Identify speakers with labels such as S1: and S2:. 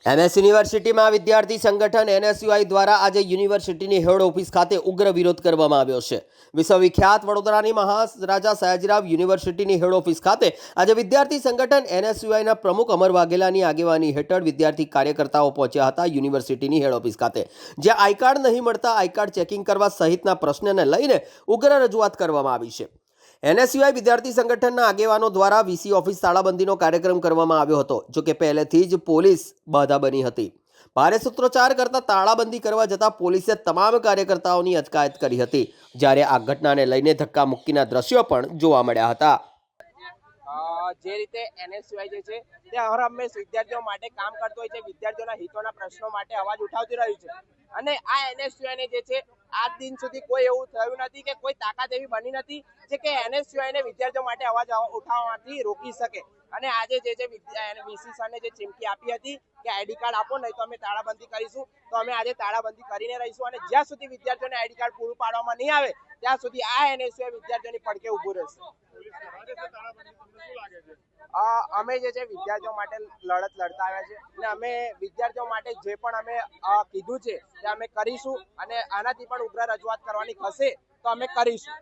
S1: MS યુનિવર્સિટીમાં વિદ્યાર્થી સંગઠન એનએસયુઆઈ દ્વારા આજે યુનિવર્સિટીની હેડ ઓફિસ ખાતે ઉગ્ર વિરોધ કરવામાં આવ્યો છે। વિશ્વવિખ્યાત વડોદરાની મહારાજા સયાજીરાવ યુનિવર્સિટીની હેડ ઓફિસ ખાતે આજે વિદ્યાર્થી સંગઠન એનએસયુઆઈના પ્રમુખ અમર વાઘેલાની આગેવાની હેઠળ વિદ્યાર્થી કાર્યકર્તાઓ પહોંચ્યા હતા યુનિવર્સિટીની હેડ ઓફિસ ખાતે, જ્યાં આઈ કાર્ડ નહીં મળતા આઈ કાર્ડ ચેકિંગ કરવા સહિતના પ્રશ્નને લઈને ઉગ્ર રજૂઆત કરવામાં આવી છે। એનએસયુઆઈ વિદ્યાર્થી સંગઠનના આગેવાનો દ્વારા વીસી ઓફિસ તાળાબંધીનો કાર્યક્રમ કરવામાં આવ્યો હતો, જો કે પહેલેથી જ પોલીસ બાધા બની હતી। ભારે સૂત્રોચ્ચાર કરતા તાળાબંધી કરવા જતાં પોલીસે તમામ કાર્યકર્તાઓની અટકાયત કરી હતી, જ્યારે આ ઘટનાને લઈને ધક્કા મુક્કીના દ્રશ્યો પણ જોવા મળ્યા હતા।
S2: જે રીતે એનએસયુઆઈ જે છે તે હર હંમેશ વિદ્યાર્થીઓ માટે કામ કરતો હોય છે, વિદ્યાર્થીઓના હિતોના પ્રશ્નો માટે અવાજ ઉઠાવતી રહ્યું છે, અને આ એનએસયુઆઈને જે છે આજ દિન સુધી કોઈ એવું થયું નથી કે કોઈ તાકાત એવી બની નથી જે કે એનએસયુઆઈને વિદ્યાર્થીઓ માટે અવાજ ઉઠાવવાથી રોકી શકે। અને આજે જે છે વીસી સરને જે ચીમકી આપી હતી કે આઈડી કાર્ડ આપો, નહીં તો અમે તાળાબંધી કરીશું, તો અમે આજે તાળાબંધી કરીને રહીશું, અને જ્યાં સુધી વિદ્યાર્થીઓને આઈડી કાર્ડ પૂરું પાડવામાં નહીં આવે ત્યાં સુધી આ એનએસયુઆઈ વિદ્યાર્થીઓની પડખે ઊભું રહેશે। અમે જે છે વિદ્યાર્થીઓ માટે લડત લડતા આવ્યા છે, અને અમે વિદ્યાર્થીઓ માટે જે પણ અમે કીધું છે તે અમે કરીશું, અને આનાથી પણ ઉગ્ર રજૂઆત કરવાની થશે તો અમે કરીશું।